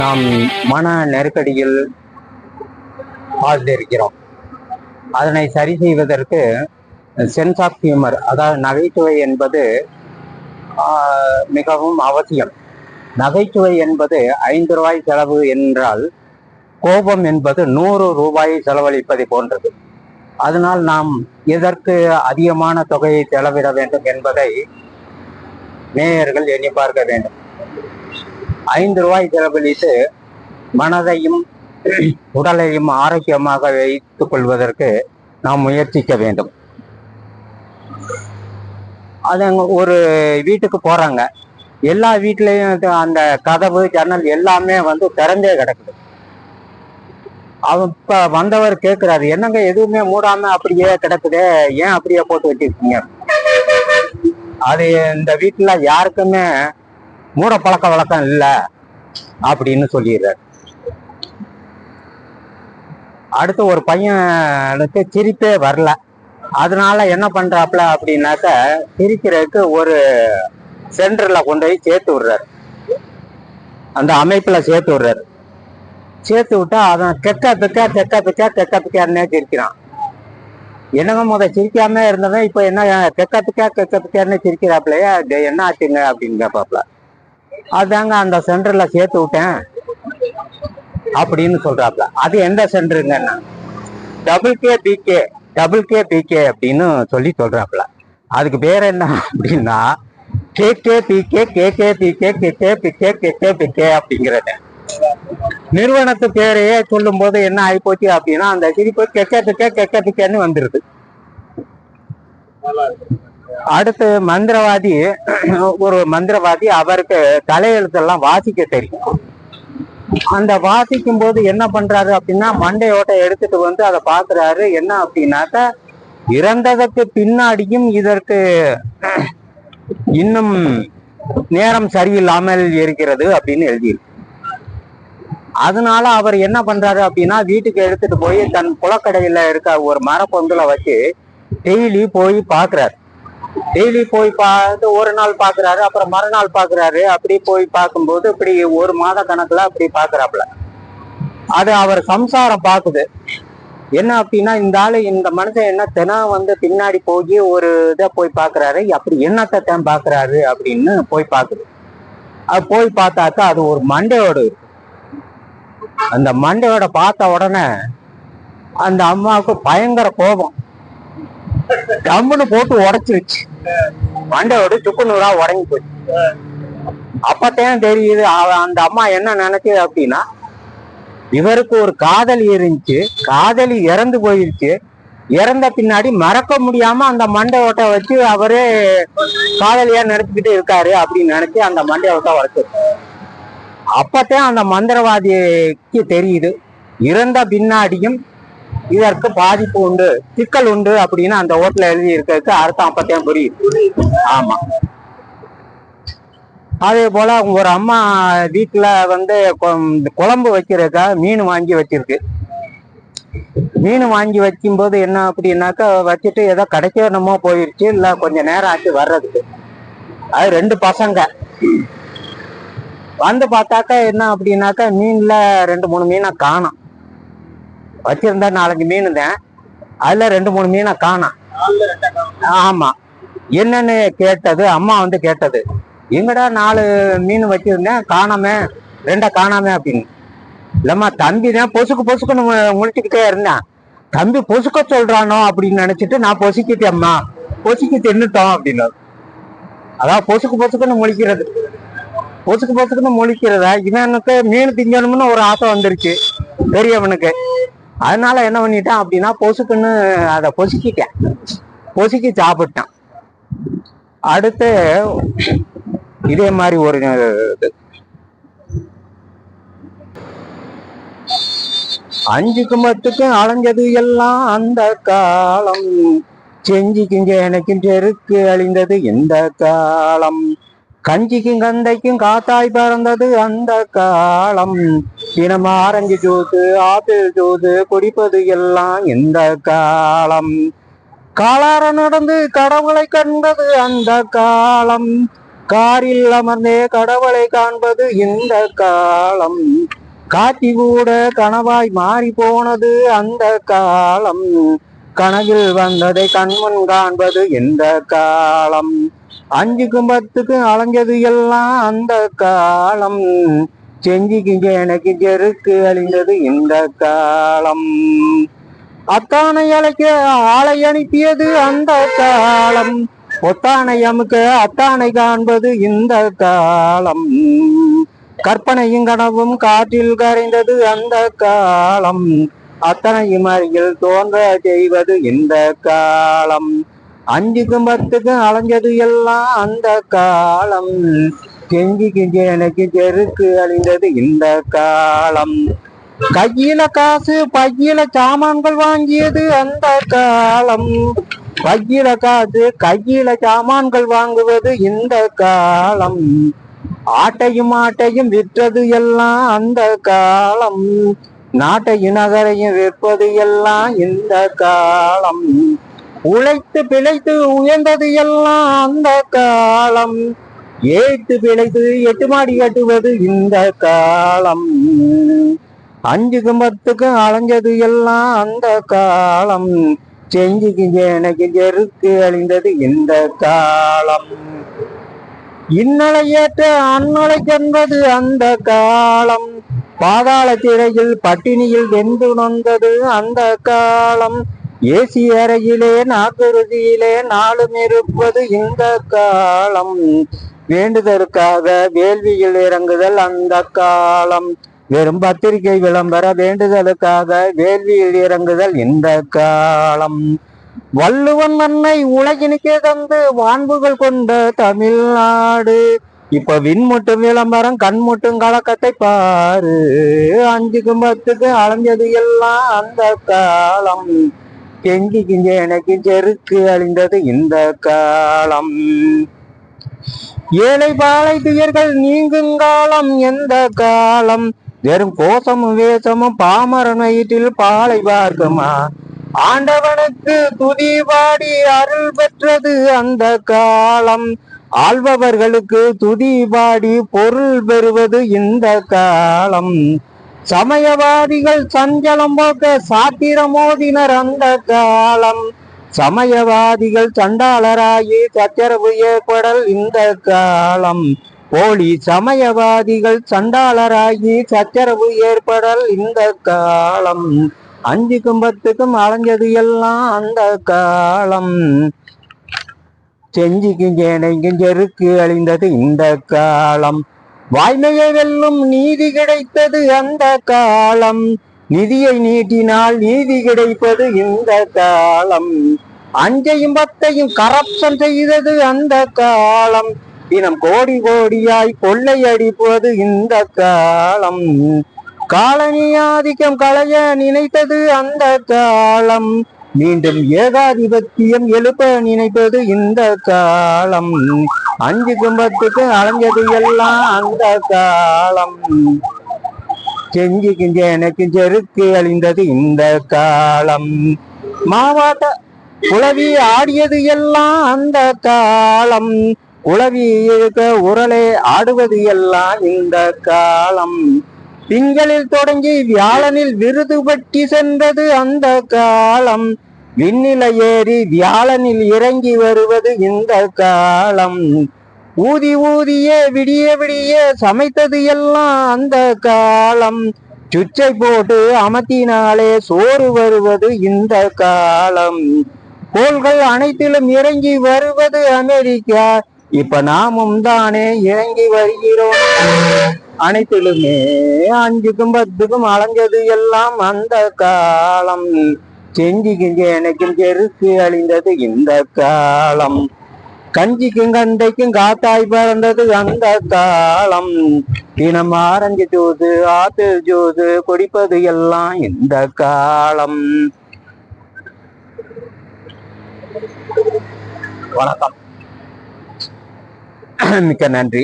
நாம் மன நெருக்கடியில் ஆழ்ந்திருக்கிறோம். அதனை சரி செய்வதற்கு சென்ஸ் ஆஃப் ஹியூமர், அதாவது நகைச்சுவை என்பது மிகவும் அவசியம். நகைச்சுவை என்பது 5 ரூபாய் செலவு என்றால், கோபம் என்பது 100 ரூபாயை செலவழிப்பதை போன்றது. அதனால் நாம் எதற்கு அதிகமான தொகையை செலவிட வேண்டும் என்பதை நேயர்கள் எண்ணி பார்க்க வேண்டும். 5 ரூபாய் செலவழித்து மனதையும் உடலையும் ஆரோக்கியமாக வைத்துக் கொள்வதற்கு நாம் முயற்சிக்க வேண்டும். அது ஒரு வீட்டுக்கு போறாங்க, எல்லா வீட்லயும் அந்த கதவு ஜன்னல் எல்லாமே திறந்தே கிடக்குது. இப்ப வந்தவர் கேட்கிறாரு, என்னங்க எதுவுமே மூடாம அப்படியே கிடக்குதே, ஏன் அப்படியே போட்டு வச்சிருக்கீங்க? அது இந்த வீட்டுல யாருக்குமே மூட பழக்க வழக்கம் இல்லை அப்படின்னு சொல்லிடுறாரு. அடுத்து ஒரு பையனுக்கு சிரிப்பே வரல. அதனால என்ன பண்றாப்புல அப்படின்னாக்க, சிரிக்கிறதுக்கு ஒரு சென்டர்ல கொண்டு போய் சேர்த்து விடுறாரு, அந்த அமைப்புல சேர்த்து விடுறாரு. சேர்த்து விட்டா அவன் கெக்க சிரிக்கிறான். என்னங்க சிரிக்காம இருந்தவன் இப்ப என்ன கெக்க சிரிக்கிறாப்புலையா, என்ன ஆச்சுங்க அப்படின்னு கேட்பாப்புல. அதாங்க அந்த சென்டர்ல சேர்த்து விட்டேன் அப்படின்னு சொல்றாப்புல. அது எந்த சென்டருங்கன்னா டபுள் கே பிகே அப்படின்னு சொல்லி சொல்றாப்புல. அதுக்கு பேர் என்ன அப்படின்னா KKPK அப்படிங்கிறது. நிறுவனத்து பேரையே சொல்லும் போது என்ன ஆயிப்போச்சு அப்படின்னா, அந்த சிரிப்பு கெக்கன்னு வந்துருது. அடுத்து ஒரு மந்திரவாதி, அவருக்கு தலையெழுத்தெல்லாம் வாசிக்க தெரியும். அந்த வாசிக்கும் போது என்ன பண்றாரு அப்படின்னா, மண்டையோட்டை எடுத்துட்டு அதை பாக்குறாரு. என்ன அப்படின்னாக்க, இறந்ததற்கு பின்னாடியும் இதற்கு இன்னும் நேரம் சரியில்லாமல் இருக்கிறது அப்படின்னு எழுதியிருக்கு. அதனால அவர் என்ன பண்றாரு அப்படின்னா, வீட்டுக்கு எடுத்துட்டு போய் தன் குளக்கடையில இருக்க ஒரு மரப்பொந்துல வச்சு டெய்லி போய் பாக்குறாரு. டெய்லி போய் பார்த்து ஒரு நாள் பாக்குறாரு, அப்புறம் மறுநாள் பாக்குறாரு. அப்படி போய் பார்க்கும்போது இப்படி ஒரு மாத கணக்குல அப்படி பாக்குறாப்புல. அது அவர் சம்சாரம் பாக்குது. என்ன அப்படின்னா, இந்த மனுஷன் என்ன தினம் பின்னாடி போய் ஒரு இதை போய் பாக்குறாரு, அப்படி என்னத்தை பாக்குறாரு அப்படின்னு போய் பாக்குது. அது போய் பார்த்தாக்கா அது ஒரு மண்டையோடு இருக்கு. அந்த மண்டையோட பார்த்த உடனே அந்த அம்மாவுக்கு பயங்கர கோபம், கம்முன்னு போட்டு உடைச்சிருச்சு. மண்டையோடு சுக்குநூறா உடங்கி போச்சு. அப்பத்தான் தெரியுது அந்த அம்மா என்ன நினைச்சு அப்படின்னா, இவருக்கு ஒரு காதலி இருந்துச்சு, காதலி இறந்து போயிருச்சு. இறந்த பின்னாடி மறக்க முடியாம அந்த மண்டை ஓட்டை வச்சு அவரே காதலியா நினைச்சுக்கிட்டு இருக்காரு அப்படின்னு நினைச்சு அந்த மண்டை ஓட்டை உடைச்சிருக்கு. அப்பத்தான் அந்த மந்திரவாதிக்கு தெரியுது, இறந்த பின்னாடியும் இதற்கு பாதிப்பு உண்டு, சிக்கல் உண்டு அப்படின்னு அந்த ஓட்டுல எழுதி இருக்கிறதுக்கு அர்த்தம் அப்பத்தான் புரியுது. ஆமா, அதே போல ஒரு அம்மா வீட்டுல குழம்பு வைக்கிறதுக்காக மீன் வாங்கி வச்சிருக்கு. மீன் வாங்கி வைக்கும்போது என்ன அப்படின்னாக்கா, வச்சுட்டு ஏதோ கிடைக்கணுமோ போயிருச்சு, இல்ல கொஞ்ச நேரம் ஆச்சு வர்றதுக்கு. அது 2 பசங்க பார்த்தாக்கா என்ன அப்படின்னாக்கா, மீன்ல 2-3 மீனை காணோம். வச்சிருந்தா 4-5 மீன் தான், அதுல 2-3 மீனை காணோம். ஆமா, என்னன்னு கேட்டது அம்மா கேட்டது, எங்கடா 4 மீன் வச்சிருந்தேன் காணாமே, 2 காணாமே அப்படின்னு. இல்லம்மா, தம்பி தான் பொசுக்குன்னு முழிச்சுக்கிட்டே இருந்தேன், தம்பி பொசுக்க சொல்றானோ அப்படின்னு நினைச்சிட்டு நான் பொசுக்கிட்டேம்மா, பொசுக்கி தின்னுட்டோம் அப்படின்னு. அதான் பொசுக்குன்னு முழிக்கிறது. பொசுக்குன்னு முழிக்கிறதா, இவனுக்கு மீன் திங்கணும்னு ஒரு ஆசை வந்துருச்சு பெரியவனுக்கு. அதனால என்ன பண்ணிட்டான் அப்படின்னா, பொசுக்குன்னு அதை பொசுக்கி சாப்பிட்டான். அடுத்து இதே மாதிரி ஒரு 5க்கு 10க்கும் அலைஞ்சது எல்லாம் அந்த காலம், செஞ்சிக்கும் எனக்கும் செருக்கு அழிந்தது எந்த காலம், கஞ்சிக்கும் கந்தைக்கும் காத்தாய் பறந்தது அந்த காலம், தினம் ஆரஞ்சு ஜூஸு ஆப்பிள் ஜூஸு குடிப்பது எல்லாம் எந்த காலம், காலார நடந்து கடவுளை கண்டது அந்த காலம், காரில் அமர்ந்தே கடவுளை காண்பது இந்த காலம். காட்சி கூட கனவாய் மாறி போனது அந்த காலம். கனவில் வந்ததை கண்முன் காண்பது இந்த காலம். 5க்கும் 10க்கும் அலைஞ்சது எல்லாம் அந்த காலம். செஞ்சிக்கு எனக்கு செருக்கு அழிந்தது இந்த காலம். அத்தானை அழைக்க ஆளை அனுப்பியது அந்த காலம். ஒத்தானை அமுக்க அத்தானை காண்பது இந்த காலம். கற்பனையும் கனவும் காற்றில் கரைந்தது அந்த காலம். அத்தனையும் அருகில் தோன்ற செய்வது இந்த காலம். 5க்கும் 10க்கும் அலைஞ்சது எல்லாம் அந்த காலம். கெஞ்சி எனக்கு செருக்கு அழிந்தது இந்த காலம். கையில காசு பையில சாமான்கள் வாங்கியது அந்த காலம். பையில காசு கையில சாமான்கள் வாங்குவது இந்த காலம். ஆட்டையும் விற்றது எல்லாம் அந்த காலம். நாட்டையும் நகரையும் விற்பது எல்லாம் இந்த காலம். உழைத்து பிழைத்து உயர்ந்தது எல்லாம் அந்த காலம். ஏத்து பிழைத்து 8 மாடி கட்டுவது இந்த காலம். 5க்கும் 10க்கும் அலைஞ்சது எல்லாம் அந்த காலம். செஞ்சிக்கு எனக்கு செருக்கு அழிந்தது இந்த காலம். இன்னலை ஏற்ற அன்னலை சென்றது அந்த காலம். பாதாள சிறையில் பட்டினியில் வெந்து நொந்தது அந்த காலம். ஏசி அறையிலே நாக்குருதியிலே நாளும் இருப்பது இந்த காலம். வேண்டுதலுக்காக வேள்வியில் இறங்குதல் அந்த காலம். வெறும் பத்திரிகை விளம்பர வேண்டுதலுக்காக வேள்வியில் இறங்குதல் இந்த காலம். வள்ளுவன் மண்ணை உலகினுக்கே தந்து வான்புகள் கொண்ட தமிழ்நாடு. இப்ப விண்முட்டும் விளம்பரம் கண்முட்டும் கலக்கத்தை பாரு. 5க்கும் 10க்கும் அலைஞ்சது எல்லாம் அந்த காலம். கெஞ்சி எனக்கு செருக்கு அழிந்தது இந்த காலம். ஏழை பாலை துயர்கள் நீங்குங்காலம் எந்த காலம். வெறும் கோஷமும் வேஷமும் பாமரன் வயிற்றில் பாலை பார்க்குமா. ஆண்டவனுக்கு துதி பாடி அருள் பெற்றது அந்த காலம். ஆள்பவர்களுக்கு துதி பாடி பொருள் பெறுவது இந்த காலம். சமயவாதிகள் சஞ்சலம் போக்க சாத்திரம் மோதினர் அந்த காலம். சமயவாதிகள் சண்டாளராகி சச்சரவு ஏற்படல் இந்த காலம். போலி சமயவாதிகள் சண்டாளராகி சச்சரவு ஏற்படல் இந்த காலம். 5க்கும் 10க்கும் அலைஞ்சது எல்லாம் அந்த காலம். செஞ்சிக்கும் சேனைக்கும் செருக்கு அழிந்தது இந்த காலம். வாய்மையை வெல்லும் நீதி கிடைத்தது அந்த காலம். நிதியை நீட்டினால் நீதி கிடைப்பது இந்த காலம். 5யும் 10யும் கரப்ஷன் செய்தது அந்த காலம். தினம் கோடி கோடியாய் கொள்ளை அடிப்பது இந்த காலம். காலனி ஆதிக்கம் களைய நினைத்தது அந்த காலம். மீண்டும் ஏகாதிபத்தியம் எழுப்ப நினைப்பது இந்த காலம். 5க்கும் 10க்கும் அலைஞ்சது எல்லாம் அந்த காலம். செஞ்சிக்கும் எனக்கு செருக்கு அழிந்தது இந்த காலம். மாவாட்ட குளவி ஆடியது எல்லாம் அந்த காலம். குளவி இழுக்க உரலை ஆடுவது எல்லாம் இந்த காலம். திங்களில் தொடங்கி வியாழனில் விருது பற்றி சென்றது அந்த காலம். விண்ணில ஏறி வியாழனில் இறங்கி வருவது இந்த காலம். ஊதி ஊதியே விடிய விடிய சமைத்தது எல்லாம் அந்த காலம். சுச்சை போட்டு அமர்த்தினாலே சோறு வருவது இந்த காலம். கோள்கள் அனைத்திலும் இறங்கி வருவது அமெரிக்கா. இப்ப நாமும் தானே இறங்கி வருகிறோம் அனைத்திலுமே. 5க்கும் 10க்கும் அலைஞ்சது எல்லாம் அந்த காலம். செஞ்சிக்கும் எனக்கும் செருக்கு அழிந்தது இந்த காலம். கஞ்சிக்கும் கண்டைக்கும் காத்தாய் பிறந்தது அந்த காலம். தினம் ஆரஞ்சு ஜூஸ் ஆப்பிள் ஜூஸ் குடிப்பது எல்லாம் இந்த காலம். வணக்கம். மிக்க நன்றி.